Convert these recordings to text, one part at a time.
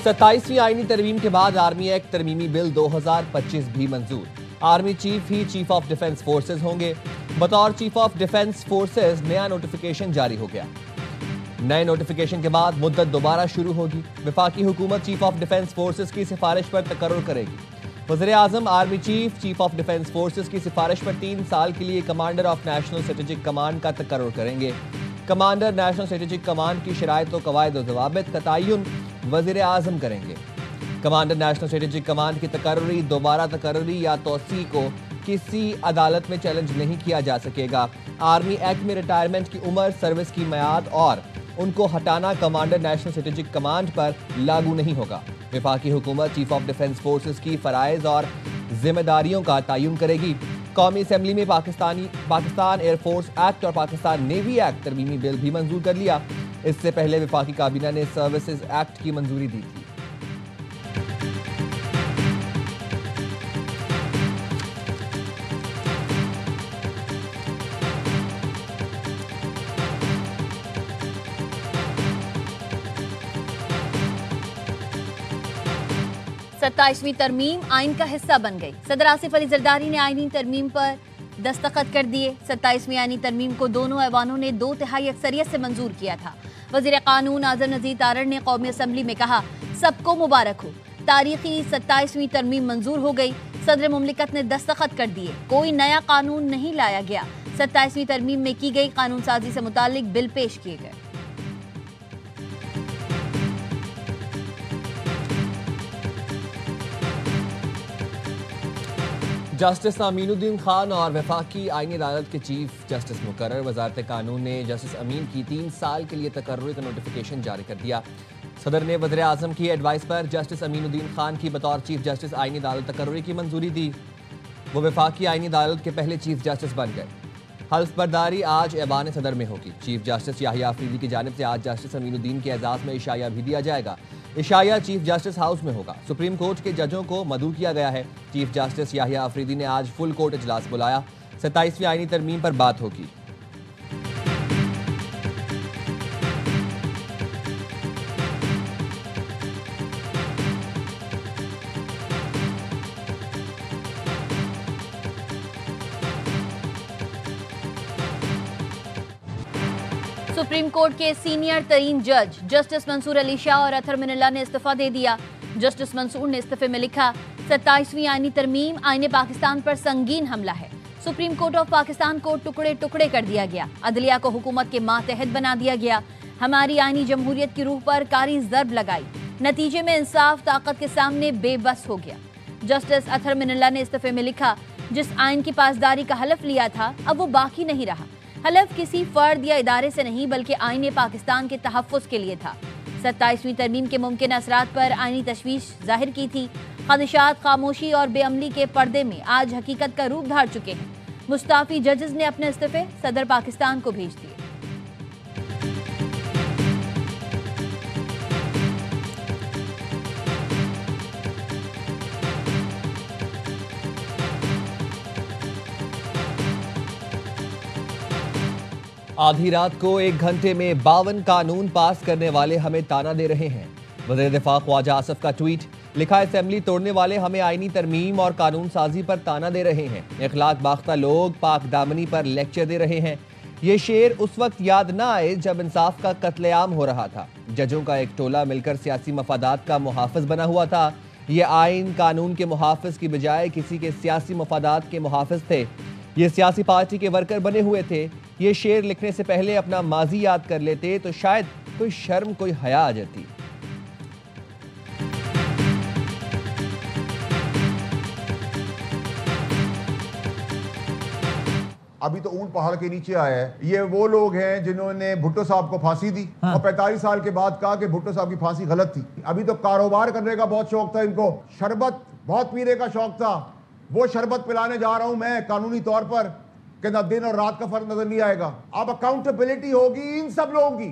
27वीं आईनी तरमीम के बाद आर्मी एक्ट तरमीमी बिल 2025 भी मंजूर। Army chief he chief of defence forces होंगे। बतौर चीफ ऑफ डिफेंस फोर्सेज नया नोटिफिकेशन जारी हो गया। नए नोटिफिकेशन के बाद मुद्दत दोबारा शुरू होगी। वफाकी हुकूमत चीफ ऑफ डिफेंस फोर्सेज की सिफारिश पर तकर्रुर करेगी। वज़ीर आज़म army chief of defence forces की सिफारिश पर 3 साल के लिए commander of national strategic command का तकर्रुर करेंगे। कमांडर नेशनल स्ट्रेटेजिक कमांड की शराइत व कवायद व ज़वाबित का तयन वज़ीर आज़म करेंगे। कमांडर नेशनल स्ट्रेटेजिक कमांड की तकर्रुरी, दोबारा तकर्रुरी या तोसी को किसी अदालत में चैलेंज नहीं किया जा सकेगा। आर्मी एक्ट में रिटायरमेंट की उम्र, सर्विस की मियाद और उनको हटाना कमांडर नेशनल स्ट्रेटेजिक कमांड पर लागू नहीं होगा। वफाकी हुकूमत चीफ ऑफ डिफेंस फोर्सेज की फराइज और जिम्मेदारियों का तयन करेगी। कौमी असम्बली में पाकिस्तान एयरफोर्स एक्ट और पाकिस्तान नेवी एक्ट तरमीमी बिल भी मंजूर कर लिया। इससे पहले वफाकी काबीना ने सर्विसेज एक्ट की मंजूरी दी थी। सत्ताईसवीं तरमीम आइन का हिस्सा बन गई। सदर आसिफ अली जरदारी ने आइनी तरमीम पर दस्तखत कर दिए। 27वीं आइनी तरमीम को दोनों ऐवानों ने 2/3 अक्सरियत से मंजूर किया था। वज़ीर कानून आज़म नज़ीर तारड़ ने कौमी असम्बली में कहा, सबको मुबारक हो, तारीखी 27वीं तरमीम मंजूर हो गई। सदर मुमलिकत ने दस्तखत कर दिए। कोई नया कानून नहीं लाया गया। 27वीं तरमीम में की गई कानून साजी से मुतालिक बिल पेश किए गए। जस्टिस अमीनुद्दीन खान और वफाकी आईनी अदालत के चीफ जस्टिस मुकर्रर वजारत कानून ने जस्टिस अमीन की 3 साल के लिए तकर्रुरी का नोटिफिकेशन जारी कर दिया। सदर ने वज़ीर आज़म की एडवाइस पर जस्टिस अमीनुद्दीन खान की बतौर चीफ जस्टिस आईनी अदालत तकर्रुरी की मंजूरी दी। वो वफाकी आईनी अदालत के पहले चीफ जस्टिस बन गए। हल्फ बर्दारी आज ऐवान सदर में होगी। चीफ जस्टिस याहिया अफरीदी की जानिब से आज जस्टिस अमीनुद्दीन के एजाज़ में इशाया भी दिया जाएगा। इशाया चीफ जस्टिस हाउस में होगा। सुप्रीम कोर्ट के जजों को मदऊ किया गया है। चीफ जस्टिस याहिया अफरीदी ने आज फुल कोर्ट इजलास बुलाया। 27वीं आईनी तरमीम पर बात होगी। सुप्रीम कोर्ट के सीनियर तरीन जज जस्टिस मंसूर अली शाह और अतहर मिनल्ला ने इस्तीफा दे दिया। जस्टिस मंसूर ने इस्तीफे में लिखा, 27वीं आईनी तरमीम आईने पाकिस्तान पर संगीन हमला है। सुप्रीम कोर्ट ऑफ पाकिस्तान को टुकड़े टुकड़े कर दिया गया। अदलिया को हुकूमत के मातहत बना दिया गया। हमारी आईनी जमहूरियत की रूह पर कारी ज़र्ब लगाई। नतीजे में इंसाफ ताकत के सामने बेबस हो गया। जस्टिस अतहर मिनल्ला ने इस्तीफे में लिखा, जिस आइन की पासदारी का हलफ लिया था अब वो बाकी नहीं रहा। हलफ किसी फर्द या इदारे से नहीं बल्कि आईने पाकिस्तान के तहफ़्फ़ुज़ के लिए था। 27वीं तरमीम के मुमकिन असरात पर आईनी तशवीश जाहिर की थी। ख़दशात खामोशी और बेअमली के पर्दे में आज हकीकत का रूप धार चुके हैं। मुस्ताफ़ी जजेस ने अपने इस्तीफे सदर पाकिस्तान को भेज दिए। आधी रात को 1 घंटे में 52 कानून पास करने वाले हमें ताना दे रहे हैं। वज़ीर दिफा ख्वाजा आसिफ का ट्वीट, लिखा, असेंबली तोड़ने वाले हमें आईनी तरमीम और कानून साजी पर ताना दे रहे हैं। इखलाक बाख्ता लोग पाक दामनी पर लेक्चर दे रहे हैं। ये शेर उस वक्त याद ना आए जब इंसाफ का कत्लेआम हो रहा था। जजों का एक टोला मिलकर सियासी मफादात का मुहाफ़िज़ बना हुआ था। ये आइन कानून के मुहाफ़िज़ की बजाय किसी के सियासी मफादात के मुहाफ़िज़ थे। ये सियासी पार्टी के वर्कर बने हुए थे। ये शेर लिखने से पहले अपना माजी याद कर लेते तो शायद कोई शर्म, कोई हया आ जाती। अभी तो ऊंट पहाड़ के नीचे आया है। ये वो लोग हैं जिन्होंने भुट्टो साहब को फांसी दी और 45 साल के बाद कहा कि भुट्टो साहब की फांसी गलत थी। अभी तो कारोबार करने का बहुत शौक था इनको, शरबत बहुत पीने का शौक था। वो शरबत पिलाने जा रहा हूं मैं कानूनी तौर पर कि ना दिन और रात का फर्क नजर नहीं आएगा। अब अकाउंटेबिलिटी होगी इन सब लोगों की।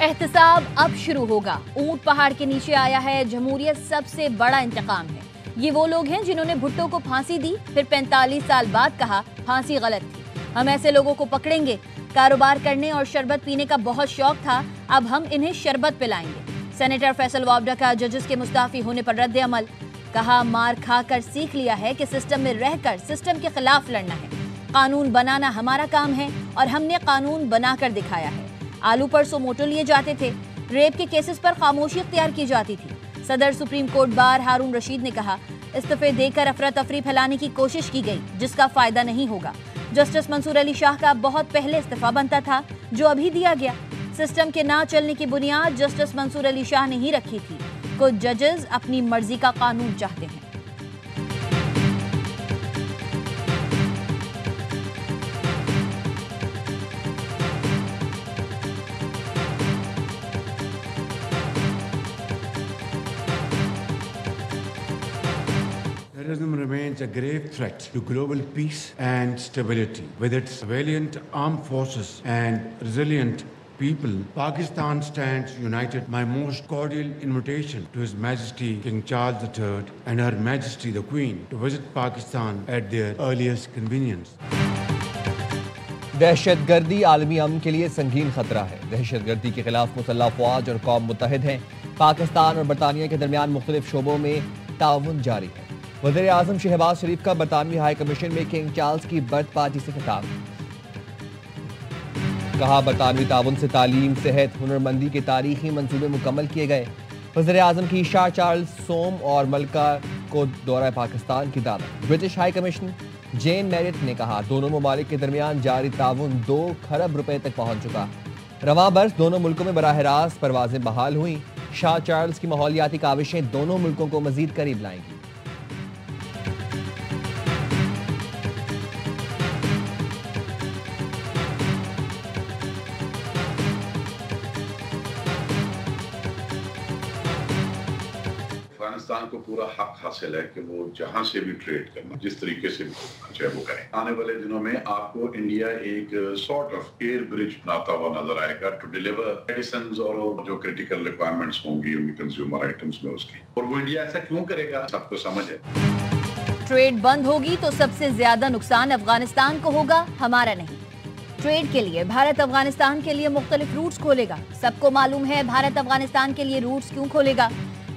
एहतसाब अब शुरू होगा। ऊंट पहाड़ के नीचे आया है। जमहूरियत सबसे बड़ा इंतकाम है। ये वो लोग हैं जिन्होंने भुट्टो को फांसी दी, फिर 45 साल बाद कहा फांसी गलत थी। हम ऐसे लोगों को पकड़ेंगे। कारोबार करने और शरबत पीने का बहुत शौक था, अब हम इन्हें शरबत पिलाएंगे। सेनेटर फैसल वावडा का जजेस के मुस्ताफी होने पर रद्द अमल। कहा, मार खाकर सीख लिया है कि सिस्टम में रहकर सिस्टम के खिलाफ लड़ना है। कानून बनाना हमारा काम है और हमने कानून बनाकर दिखाया है। आलू पर सोमोटो लिए जाते थे, रेप के केसेस पर खामोशी इख्तियार की जाती थी। सदर सुप्रीम कोर्ट बार हारून रशीद ने कहा, इस्तीफे देकर अफरा तफरी फैलाने की कोशिश की गई जिसका फायदा नहीं होगा। जस्टिस मंसूर अली शाह का बहुत पहले इस्तीफा बनता था जो अभी दिया गया। सिस्टम के ना चलने की बुनियाद जस्टिस मंसूर अली शाह ने ही रखी थी। कुछ जजेस अपनी मर्जी का कानून चाहते हैं। Terrorism remains a grave threat to global peace and stability. With its valiant armed forces and resilient people, Pakistan stands united. My most cordial invitation to His Majesty King Charles III and Her Majesty the Queen to visit Pakistan at their earliest convenience. दहशतगर्दी आलमी अमन के लिए संगीन खतरा है। दहशतगर्दी के खिलाफ मुसल्लह अफवाज और कौम मुत्तहिद हैं। पाकिस्तान और बरतानिया के दरमियान मुख्तलिफ शोबों में ताउन जारी है। वज़ीर आज़म शहबाज शरीफ का बरतानवी हाई कमीशन में किंग चार्ल्स की बर्थ पार्टी से खिताब। कहा, बरतानवी ताउन से तालीम, सेहत, हुनरमंदी के तारीखी मंसूबे मुकम्मल किए गए। वज़ीर आज़म की शाह चार्ल्स सोम और मलका को दौरा पाकिस्तान की दावत। ब्रिटिश हाई कमीशन जेन मैरिट ने कहा, दोनों ममालिक के दरमियान जारी ताउन 2 खरब रुपए तक पहुंच चुका। रवां बरस दोनों मुल्कों में बराह रास्त परवाजें बहाल हुई। शाह चार्ल्स की माहौलियाती काविशें दोनों मुल्कों को मजीद करीब लाएंगी। अफगानिस्तान को पूरा हक हासिल है कि वो जहां से भी ट्रेड करना, जिस तरीके से भी चाहे वो करें। आने वाले दिनों में आपको इंडिया एक सॉर्ट ऑफ एयर ब्रिज बनाता हुआ नजर आएगा टू डिलीवर मेडिसिन और जो क्रिटिकल रिक्वायरमेंट्स होंगी उनकी कंज्यूमर आइटम्स में उसकी। और वो इंडिया ऐसा क्यों करेगा, सबको समझ है। ट्रेड बंद होगी तो सबसे ज्यादा नुकसान अफगानिस्तान को होगा, हमारा नहीं। ट्रेड के लिए भारत अफगानिस्तान के लिए मुख्तलिफ रूट्स खोलेगा। सबको मालूम है भारत अफगानिस्तान के लिए रूट्स क्यों खोलेगा।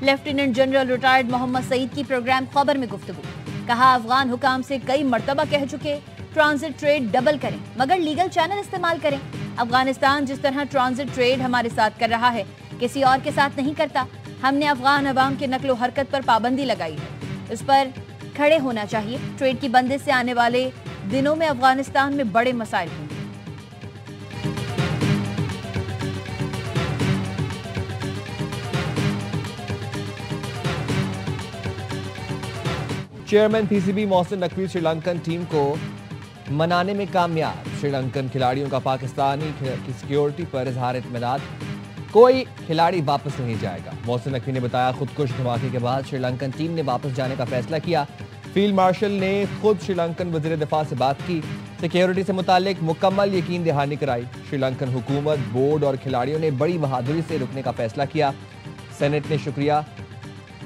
Lieutenant general retired Mohammad Saeed की प्रोग्राम खबर में गुफ्तगू। कहा, अफगान हुकाम से कई मर्तबा कह चुके ट्रांजिट ट्रेड डबल करें मगर लीगल चैनल इस्तेमाल करें। अफगानिस्तान जिस तरह ट्रांजिट ट्रेड हमारे साथ कर रहा है किसी और के साथ नहीं करता। हमने अफगान अवाम के नकलो हरकत पर पाबंदी लगाई है, इस पर खड़े होना चाहिए। ट्रेड की बंदिश से आने वाले दिनों में अफगानिस्तान में बड़े मसाइल होंगे। Chairman PCB Mohsin Naqvi Sri Lankan team को मनाने में कामयाब। श्रीलंकन खिलाड़ियों का पाकिस्तानी की सिक्योरिटी पर इजहार इत्मीनान। कोई खिलाड़ी वापस नहीं जाएगा। मोहसिन नकवी ने बताया, खुदकुश धमाके के बाद श्रीलंकन टीम ने वापस जाने का फैसला किया। फील्ड मार्शल ने खुद श्रीलंकन वज़ीर दिफा से बात की। सिक्योरिटी से मुतालिक मुकम्मल यकीन दहानी कराई। श्रीलंकन हुकूमत, बोर्ड और खिलाड़ियों ने बड़ी बहादुरी से रुकने का फैसला किया। सेनेट ने शुक्रिया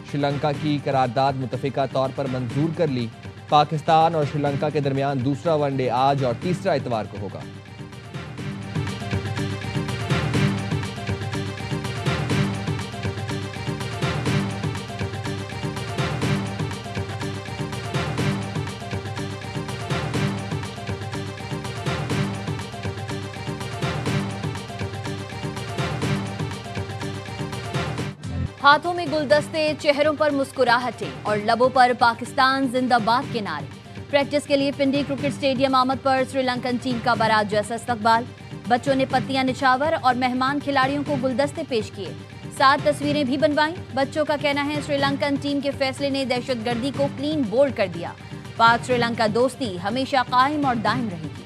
श्रीलंका की करारदाद मुतफिका तौर पर मंजूर कर ली। पाकिस्तान और श्रीलंका के दरमियान दूसरा वनडे आज और तीसरा इतवार को होगा। हाथों में गुलदस्ते, चेहरों पर मुस्कुराहटें और लबों पर पाकिस्तान जिंदाबाद के नारे। प्रैक्टिस के लिए पिंडी क्रिकेट स्टेडियम आमद पर श्रीलंकन टीम का बारात जैसा इस्तकबाल। बच्चों ने पत्तियां निछावर और मेहमान खिलाड़ियों को गुलदस्ते पेश किए। 7 तस्वीरें भी बनवाईं। बच्चों का कहना है श्रीलंकन टीम के फैसले ने दहशतगर्दी को क्लीन बोल्ड कर दिया। पाक श्रीलंका दोस्ती हमेशा कायम और दायम रहेगी।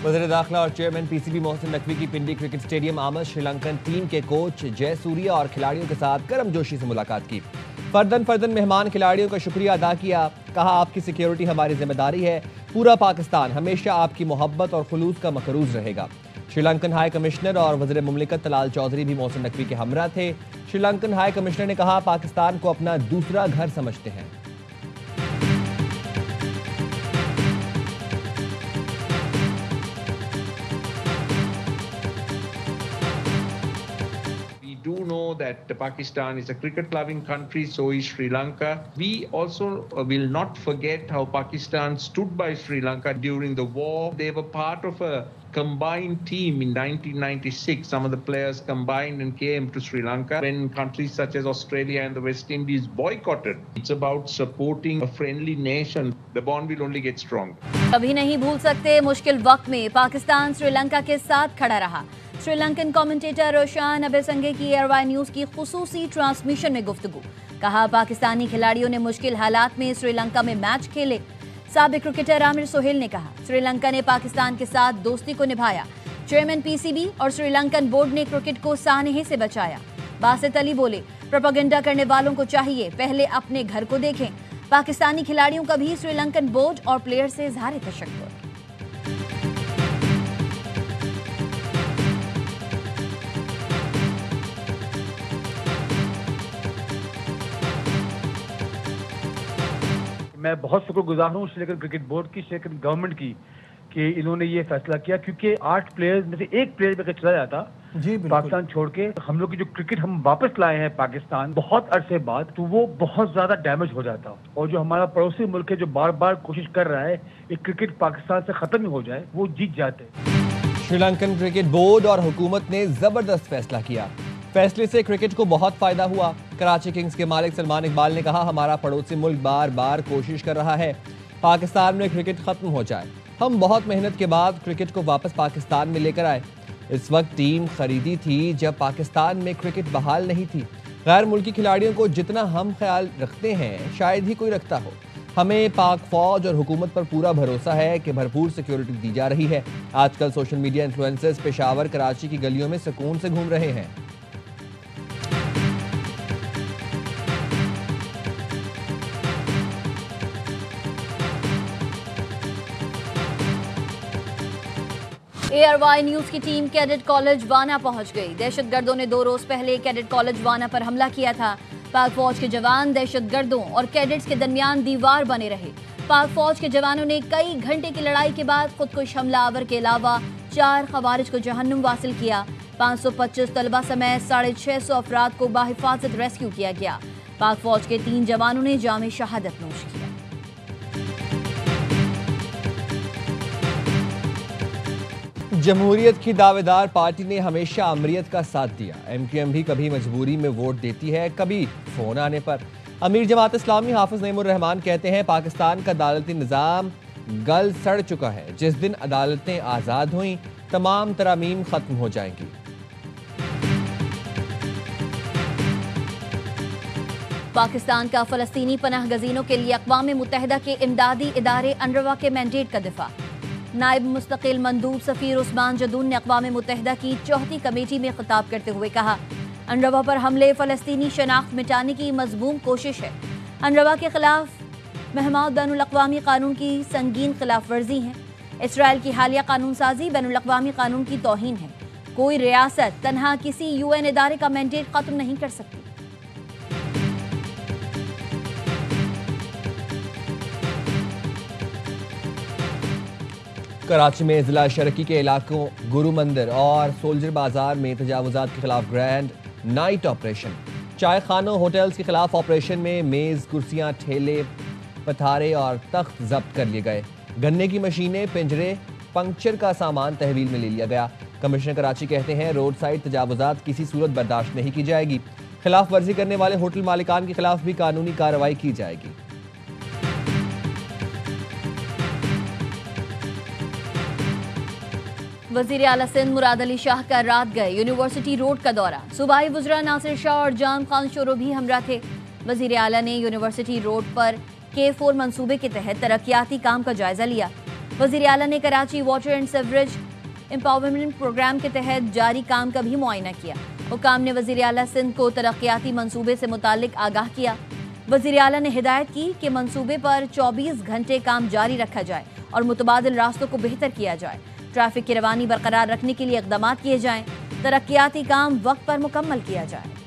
वज़ीर दाखिला और चेयरमैन पीसीबी मोहसिन नकवी की पिंडी क्रिकेट स्टेडियम आमद श्रीलंकन टीम के कोच जय सूर्या और खिलाड़ियों के साथ गर्मजोशी से मुलाकात की। फर्दन मेहमान खिलाड़ियों का शुक्रिया अदा किया। कहा, आपकी सिक्योरिटी हमारी जिम्मेदारी है। पूरा पाकिस्तान हमेशा आपकी मोहब्बत और खुलूस का मकरूज रहेगा। श्रीलंकन हाई कमिश्नर और वज़ीर मुमलिकत तलाल चौधरी भी मोहसिन नकवी के हमरा थे। श्रीलंकन हाई कमिश्नर ने कहा, पाकिस्तान को अपना दूसरा घर समझते हैं। Do know that Pakistan is a cricket-loving country, so is Sri Lanka. We also will not forget how Pakistan stood by Sri Lanka during the war. They were part of a combined team in 1996. Some of the players combined and came to Sri Lanka when countries such as Australia and the West Indies boycotted. It's about supporting a friendly nation. The bond will only get stronger. कभी नहीं भूल सकते, मुश्किल वक्त में पाकिस्तान श्रीलंका के साथ खड़ा रहा। श्रीलंकन कमेंटेटर रोशान अबेसंगे की एयरवाई न्यूज की खुसूसी ट्रांसमिशन में गुफ्तगू। कहा, पाकिस्तानी खिलाड़ियों ने मुश्किल हालात में श्रीलंका में मैच खेले। साबिक क्रिकेटर आमिर सोहेल ने कहा, श्रीलंका ने पाकिस्तान के साथ दोस्ती को निभाया। चेयरमैन पीसीबी और श्रीलंकन बोर्ड ने क्रिकेट को सानहे से बचाया। बासित अली बोले, प्रोपेगेंडा करने वालों को चाहिए पहले अपने घर को देखें। पाकिस्तानी खिलाड़ियों का भी श्रीलंकन बोर्ड और प्लेयर से इजहार तशक्कुर। मैं बहुत शुक्रगुजार हूँ श्रीलंकन क्रिकेट बोर्ड की, श्रीलंकन गवर्नमेंट की, कि इन्होंने ये फैसला किया, क्योंकि 8 प्लेयर्स में से एक प्लेयर अगर चला जाता पाकिस्तान छोड़ के, हम लोग की जो क्रिकेट हम वापस लाए हैं पाकिस्तान बहुत अरसे बाद, तो वो बहुत ज्यादा डैमेज हो जाता। और जो हमारा पड़ोसी मुल्क है जो बार बार कोशिश कर रहा है कि क्रिकेट पाकिस्तान से खत्म ही हो जाए, वो जीत जाते। श्रीलंकन क्रिकेट बोर्ड और हुकूमत ने जबरदस्त फैसला किया। फैसले से क्रिकेट को बहुत फायदा हुआ। कराची किंग्स के मालिक सलमान इकबाल ने कहा, हमारा पड़ोसी मुल्क बार बार कोशिश कर रहा है पाकिस्तान में क्रिकेट खत्म हो जाए। हम बहुत मेहनत के बाद क्रिकेट को वापस पाकिस्तान में लेकर आए। इस वक्त टीम खरीदी थी जब पाकिस्तान में क्रिकेट बहाल नहीं थी। गैर मुल्की खिलाड़ियों को जितना हम ख्याल रखते हैं शायद ही कोई रखता हो। हमें पाक फौज और हुकूमत पर पूरा भरोसा है कि भरपूर सिक्योरिटी दी जा रही है। आजकल social media influencers Peshawar, Karachi की गलियों में सुकून से घूम रहे हैं। एयरवाई न्यूज की टीम कैडेट कॉलेज वाना पहुंच गई। दहशतगर्दों ने 2 रोज पहले कैडेट कॉलेज वाना पर हमला किया था। पाक फौज के जवान दहशतगर्दों और कैडेट्स के दरमियान दीवार बने रहे। पाक फौज के जवानों ने कई घंटे की लड़ाई के बाद खुदकुश हमलावर के अलावा 4 खवारिज को जहन्नुम वासिल किया। 525 तलबा समेत 650 अफराद को बाहिफाजत रेस्क्यू किया गया। पाक फौज के 3 जवानों ने जामे शहादत नोश किया। जमहूरियत की दावेदार पार्टी ने हमेशा अमरीत का साथ दिया। एमक्यूएम भी कभी मजबूरी में वोट देती है, कभी फोन आने पर। अमीर जमात इस्लामी हाफिज नईमुर रहमान कहते हैं, पाकिस्तान का अदालती निज़ाम गल सड़ चुका है। जिस दिन अदालतें आज़ाद हुई तमाम तरामीम खत्म हो जाएंगी। पाकिस्तान का फलस्तीनी पनाह गजीनों के लिए अक़वाम मुत्तहिदा के इमदादी इदारे अनरवा के मैंडेट का दिफा। नायब मुस्तकिल मंदूब सफ़ीर उस्मान जदून ने अक़वाम मुत्तहिदा की 4थी कमेटी में खिताब करते हुए कहा, अनरवा पर हमले फ़लस्तीनी शनाख्त मिटाने की मज़मूम कोशिश है। अनरवा के खिलाफ महमाद बैनुल अक़वामी कानून की संगीन खिलाफ वर्जी है। इसराइल की हालिया कानून साजी बैनुल अक़वामी कानून की तौहीन है। कोई रियासत तन्हा किसी UN इदारे का मैंडेट ख़त्म नहीं कर सकती। कराची में जिला शरकी के इलाकों गुरु मंदिर और सोल्जर बाजार में तजावुजात के खिलाफ ग्रैंड नाइट ऑपरेशन। चाय खानों, होटल्स के खिलाफ ऑपरेशन में मेज़, कुर्सियां, ठेले, पथारे और तख्त जब्त कर लिए गए। गन्ने की मशीनें, पिंजरे, पंक्चर का सामान तहवील में ले लिया गया। कमिश्नर कराची कहते हैं, रोड साइड तजावुजात किसी सूरत बर्दाश्त नहीं की जाएगी। खिलाफ वर्जी करने वाले होटल मालिकान के खिलाफ भी कानूनी कार्रवाई की जाएगी। वजीर आला सिंध मुराद अली शाह का रात गए यूनिवर्सिटी रोड का दौरा। सूबाई वज़रा नासिर शाह और जाम खान शोरो भी हमरा थे। वजीर आला ने यूनिवर्सिटी रोड पर K4 मंसूबे के तहत तरक्याती काम का जायजा लिया। वजीर आला ने Karachi water and sewerage empowerment program के तहत जारी काम का भी मुआयना किया। हुकाम ने वजीर आला सिंध को तरक्याती मंसूबे से मुतालिक आगाह किया। वजीर आला ने हिदायत की कि मंसूबे पर 24 घंटे काम जारी रखा जाए और मुतबादिल रास्तों को बेहतर किया जाए। ट्रैफिक की रवानी बरकरार रखने के लिए इकदाम किए जाएं, तरक्याती काम वक्त पर मुकम्मल किया जाए।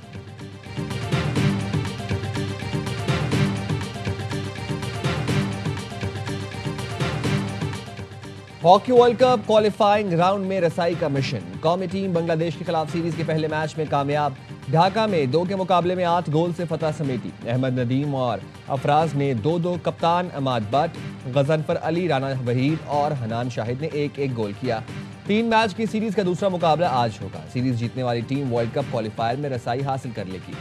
Hockey world cup qualifying round में रसाई का मिशन। कौमी टीम बांग्लादेश के खिलाफ सीरीज के पहले मैच में कामयाब। ढाका में 2 के मुकाबले में 8 गोल से फतह समेटी। अहमद नदीम और अफराज ने 2-2, कप्तान अमाद बट, गजनफर अली, राना वहीद और हनान शाहिद ने 1-1 गोल किया। 3 मैच की सीरीज का दूसरा मुकाबला आज होगा। सीरीज जीतने वाली टीम वर्ल्ड कप क्वालिफायर में रसाई हासिल कर लेगी।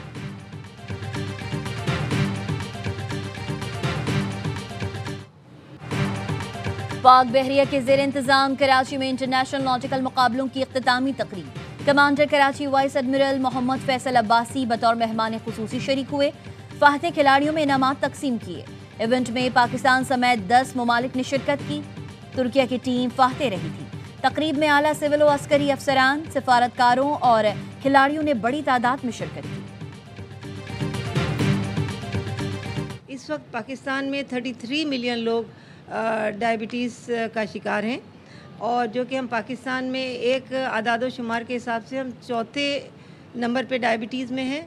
पाक बहरिया के जेर इंतजाम कराची में इंटरनेशनल नॉटिकल मुकाबलों की इख्तितामी तकरीब। Commander Karachi vice admiral Mohammad Faisal Abbasi बतौर मेहमान खुसूसी शरीक हुए। फाहते खिलाड़ियों में इनामात तकसीम किए। इवेंट में पाकिस्तान समेत 10 ममालिक ने शिरकत की। तुर्किया की टीम फाहते रही थी। तकरीब में आला सिविल व अस्करी अफसरान, सिफारतकारों और खिलाड़ियों ने बड़ी तादाद में शिरकत की। इस वक्त पाकिस्तान में 33 मिलियन लोग डायबिटीज़ का शिकार हैं और जो कि हम पाकिस्तान में एक आदादो शुमार के हिसाब से हम 4थे नंबर पे डायबिटीज़ में हैं।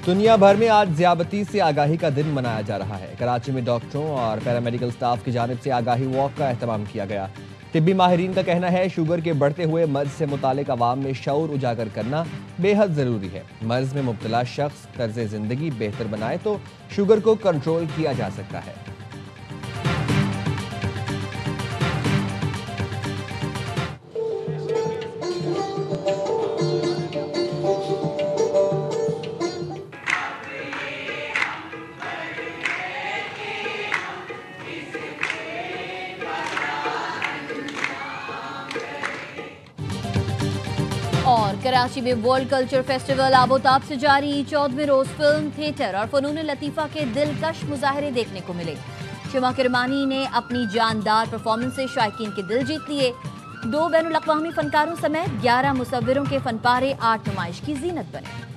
दुनिया भर में आज ज़ियाबतीस से आगाही का दिन मनाया जा रहा है। कराची में डॉक्टरों और पैरामेडिकल स्टाफ की जानिब से आगाही वॉक का एहतमाम किया गया। तिब्बी माहिरीन का कहना है शुगर के बढ़ते हुए मर्ज से मुतालिक अवाम में शऊर उजागर करना बेहद ज़रूरी है। मर्ज में मुब्तला शख्स तर्ज ज़िंदगी बेहतर बनाए तो शुगर को कंट्रोल किया जा सकता है। और कराची में वर्ल्ड कल्चर फेस्टिवल आबोताब से जारी। 14वें रोज फिल्म, थिएटर और फनून लतीफ़ा के दिलकश मुजाहरे देखने को मिले। शिमा किरमानी ने अपनी जानदार परफॉर्मेंस से शायकीन के दिल जीत लिए। 2 बैनुल अक़वामी फनकारों समेत 11 मुसव्विरों के फनपारे आर्ट नुमाइश की जीनत बने।